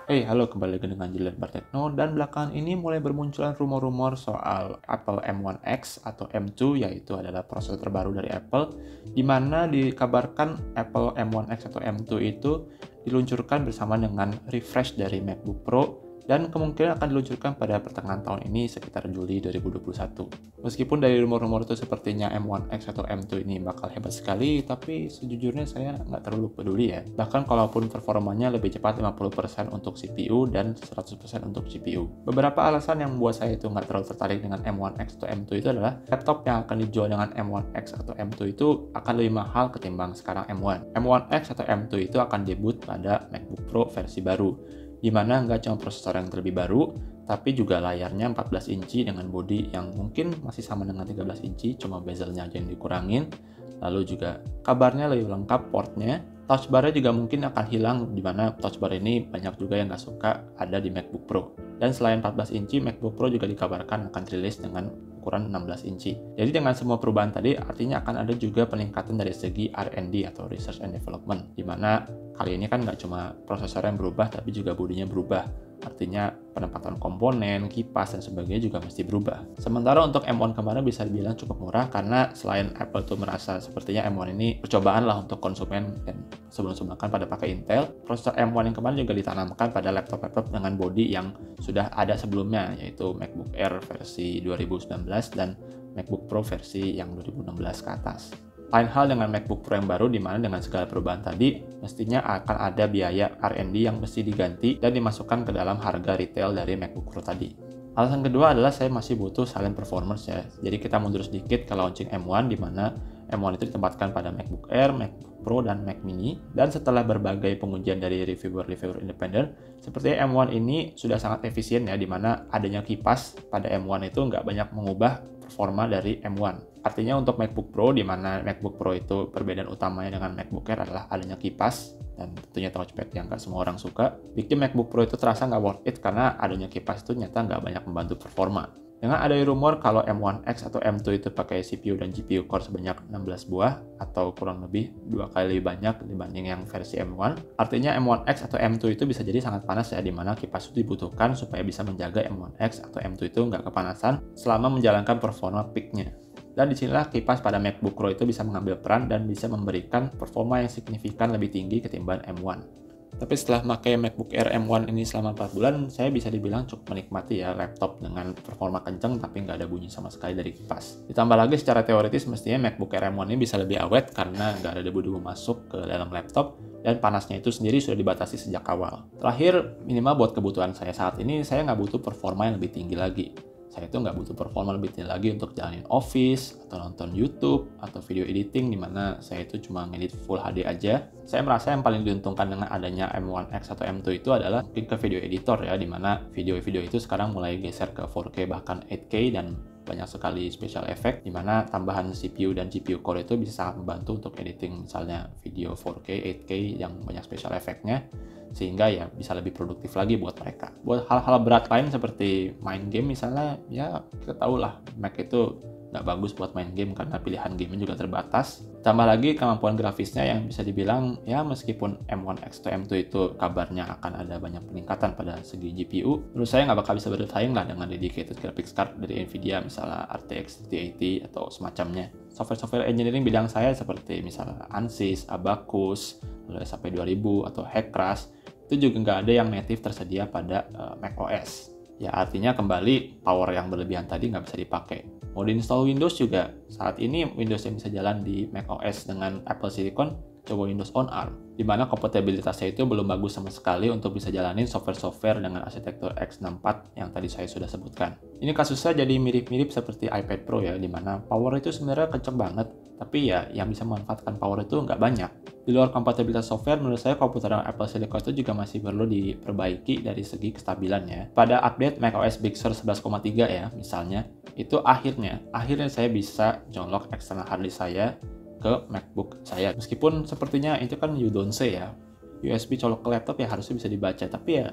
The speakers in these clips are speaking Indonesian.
Halo, kembali lagi dengan Julian Bartekno, dan belakangan ini mulai bermunculan rumor-rumor soal Apple M1X atau M2, yaitu adalah prosesor terbaru dari Apple, di mana dikabarkan Apple M1X atau M2 itu diluncurkan bersama dengan refresh dari MacBook Pro, dan kemungkinan akan diluncurkan pada pertengahan tahun ini sekitar Juli 2021. Meskipun dari rumor-rumor itu sepertinya M1X atau M2 ini bakal hebat sekali, tapi sejujurnya saya nggak terlalu peduli ya. Bahkan kalaupun performanya lebih cepat 50% untuk CPU dan 100% untuk GPU. Beberapa alasan yang membuat saya itu nggak terlalu tertarik dengan M1X atau M2 itu adalah laptop yang akan dijual dengan M1X atau M2 itu akan lebih mahal ketimbang sekarang M1. M1X atau M2 itu akan debut pada MacBook Pro versi baru, di mana nggak cuma prosesor yang terlebih baru, tapi juga layarnya 14 inci dengan bodi yang mungkin masih sama dengan 13 inci, cuma bezelnya aja yang dikurangin. Lalu juga kabarnya lebih lengkap portnya. Touch bar-nya juga mungkin akan hilang, di mana touch bar ini banyak juga yang nggak suka ada di MacBook Pro. Dan selain 14 inci, MacBook Pro juga dikabarkan akan rilis dengan ukuran 16 inci. Jadi dengan semua perubahan tadi, artinya akan ada juga peningkatan dari segi R&D atau Research and Development, di mana kali ini kan nggak cuma prosesor yang berubah, tapi juga bodinya berubah. Artinya penempatan komponen, kipas, dan sebagainya juga mesti berubah. Sementara untuk M1 kemarin bisa dibilang cukup murah, karena selain Apple tuh merasa sepertinya M1 ini percobaan lah untuk konsumen dan sebelum-sebelumnya pada pakai Intel, prosesor M1 yang kemarin juga ditanamkan pada laptop-laptop dengan bodi yang sudah ada sebelumnya, yaitu MacBook Air versi 2019 dan MacBook Pro versi yang 2016 ke atas. Lain hal dengan MacBook Pro yang baru, di mana dengan segala perubahan tadi, mestinya akan ada biaya R&D yang mesti diganti dan dimasukkan ke dalam harga retail dari MacBook Pro tadi. Alasan kedua adalah saya masih butuh silent performance ya. Jadi kita mundur sedikit ke launching M1, di mana M1 itu ditempatkan pada MacBook Air, MacBook Pro, dan Mac Mini. Dan setelah berbagai pengujian dari reviewer-reviewer independen, sepertinya M1 ini sudah sangat efisien ya, di mana adanya kipas pada M1 itu nggak banyak mengubah performa dari M1. Artinya untuk MacBook Pro, di mana MacBook Pro itu perbedaan utamanya dengan MacBook Air adalah adanya kipas dan tentunya touchpad yang nggak semua orang suka, bikin MacBook Pro itu terasa nggak worth it karena adanya kipas itu ternyata nggak banyak membantu performa. Dengan ada rumor kalau M1X atau M2 itu pakai CPU dan GPU core sebanyak 16 buah atau kurang lebih 2 kali lebih banyak dibanding yang versi M1, artinya M1X atau M2 itu bisa jadi sangat panas ya, dimana kipas itu dibutuhkan supaya bisa menjaga M1X atau M2 itu nggak kepanasan selama menjalankan performa peaknya. Dan disinilah kipas pada MacBook Pro itu bisa mengambil peran dan bisa memberikan performa yang signifikan lebih tinggi ketimbang M1. Tapi setelah pakai MacBook Air M1 ini selama 4 bulan, saya bisa dibilang cukup menikmati ya laptop dengan performa kenceng tapi nggak ada bunyi sama sekali dari kipas. Ditambah lagi secara teoritis mestinya MacBook Air M1 ini bisa lebih awet karena nggak ada debu-debu masuk ke dalam laptop dan panasnya itu sendiri sudah dibatasi sejak awal. Terakhir, minimal buat kebutuhan saya saat ini, saya nggak butuh performa yang lebih tinggi lagi. Saya itu nggak butuh performa lebih tinggi lagi untuk jalanin Office, atau nonton YouTube, atau video editing, di mana saya itu cuma ngedit Full HD aja. Saya merasa yang paling diuntungkan dengan adanya M1X atau M2 itu adalah mungkin ke video editor ya, di mana video-video itu sekarang mulai geser ke 4K bahkan 8K dan banyak sekali special effect, di mana tambahan CPU dan GPU core itu bisa sangat membantu untuk editing misalnya video 4K, 8K yang banyak special effect-nya, sehingga ya bisa lebih produktif lagi buat mereka. Buat hal-hal berat lain seperti main game misalnya, ya kita tahu lah Mac itu nggak bagus buat main game karena pilihan gamenya juga terbatas. Tambah lagi kemampuan grafisnya yang bisa dibilang ya meskipun M1X atau M2 itu kabarnya akan ada banyak peningkatan pada segi GPU, menurut saya nggak bakal bisa bersaing lah dengan dedicated graphics card dari Nvidia misalnya RTX 3080 atau semacamnya. Software engineering bidang saya seperti misalnya ANSYS, Abaqus, lalu SAP 2000 atau Hackcraft itu juga nggak ada yang native tersedia pada macOS. Ya artinya kembali power yang berlebihan tadi nggak bisa dipakai. Mau install Windows juga, saat ini Windows yang bisa jalan di macOS dengan Apple Silicon coba Windows on ARM, di mana kompatibilitasnya itu belum bagus sama sekali untuk bisa jalanin software-software dengan arsitektur x64 yang tadi saya sudah sebutkan. Ini kasusnya jadi mirip-mirip seperti iPad Pro ya, di mana power itu sebenarnya kenceng banget, tapi ya yang bisa memanfaatkan power itu nggak banyak. Di luar kompatibilitas software, menurut saya komputer Apple Silicon itu juga masih perlu diperbaiki dari segi kestabilannya. Pada update macOS Big Sur 11.3 ya, misalnya, itu akhirnya saya bisa nyolok eksternal hard disk saya ke MacBook saya. Meskipun sepertinya itu kan you don't say ya, USB colok ke laptop ya harusnya bisa dibaca, tapi ya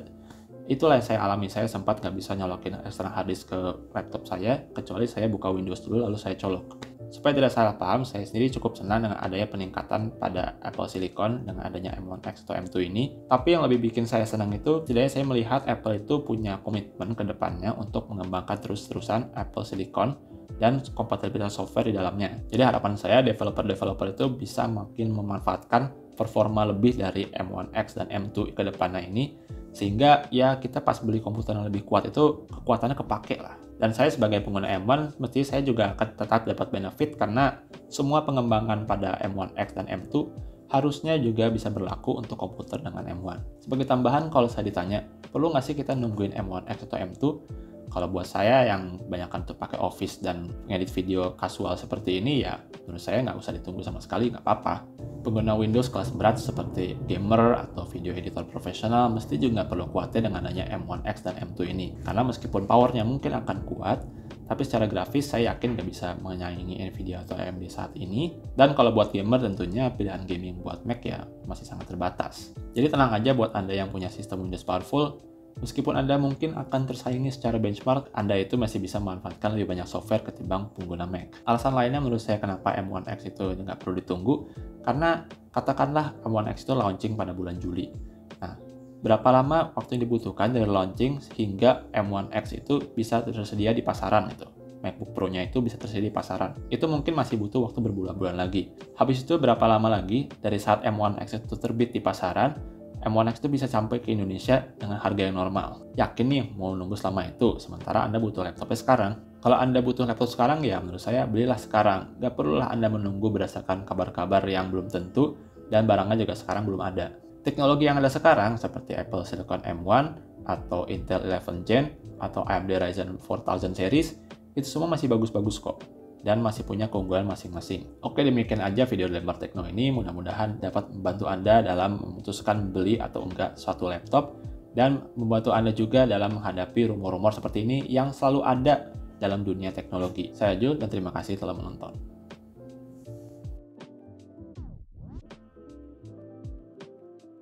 itulah yang saya alami. Saya sempat nggak bisa nyolokin eksternal hard disk ke laptop saya, kecuali saya buka Windows dulu lalu saya colok. Supaya tidak salah paham, saya sendiri cukup senang dengan adanya peningkatan pada Apple Silicon dengan adanya M1X atau M2 ini. Tapi yang lebih bikin saya senang itu, setidaknya saya melihat Apple itu punya komitmen ke depannya untuk mengembangkan terus-terusan Apple Silicon dan kompatibilitas software di dalamnya. Jadi harapan saya developer-developer itu bisa makin memanfaatkan performa lebih dari M1X dan M2 ke depannya ini, sehingga ya kita pas beli komputer yang lebih kuat itu kekuatannya kepake lah. Dan saya sebagai pengguna M1, mesti saya juga akan tetap dapat benefit karena semua pengembangan pada M1X dan M2 harusnya juga bisa berlaku untuk komputer dengan M1. Sebagai tambahan, kalau saya ditanya, perlu nggak sih kita nungguin M1X atau M2? Kalau buat saya yang kebanyakan tuh pakai Office dan ngedit video casual seperti ini, ya menurut saya nggak usah ditunggu sama sekali, nggak apa-apa. Pengguna Windows kelas berat seperti gamer atau video editor profesional mesti juga perlu khawatir dengan adanya M1X dan M2 ini. Karena meskipun powernya mungkin akan kuat, tapi secara grafis saya yakin nggak bisa menyaingi Nvidia atau AMD saat ini. Dan kalau buat gamer tentunya pilihan gaming buat Mac ya masih sangat terbatas. Jadi tenang aja buat Anda yang punya sistem Windows powerful, meskipun Anda mungkin akan tersaingi secara benchmark, Anda itu masih bisa memanfaatkan lebih banyak software ketimbang pengguna Mac. Alasan lainnya menurut saya kenapa M1X itu nggak perlu ditunggu, karena katakanlah M1X itu launching pada bulan Juli. Nah, berapa lama waktu yang dibutuhkan dari launching sehingga M1X itu bisa tersedia di pasaran itu? MacBook Pro-nya itu bisa tersedia di pasaran. Itu mungkin masih butuh waktu berbulan-bulan lagi. Habis itu berapa lama lagi dari saat M1X itu terbit di pasaran, M1X itu bisa sampai ke Indonesia dengan harga yang normal. Yakin nih mau nunggu selama itu, sementara Anda butuh laptopnya sekarang. Kalau Anda butuh laptop sekarang, ya menurut saya belilah sekarang. Gak perlulah Anda menunggu berdasarkan kabar-kabar yang belum tentu, dan barangnya juga sekarang belum ada. Teknologi yang ada sekarang, seperti Apple Silicon M1, atau Intel 11 Gen, atau AMD Ryzen 4000 series, itu semua masih bagus-bagus kok, dan masih punya keunggulan masing-masing. Oke, demikian aja video Lembar Tekno ini. Mudah-mudahan dapat membantu Anda dalam memutuskan beli atau enggak suatu laptop, dan membantu Anda juga dalam menghadapi rumor-rumor seperti ini yang selalu ada dalam dunia teknologi. Saya Jul, dan terima kasih telah menonton.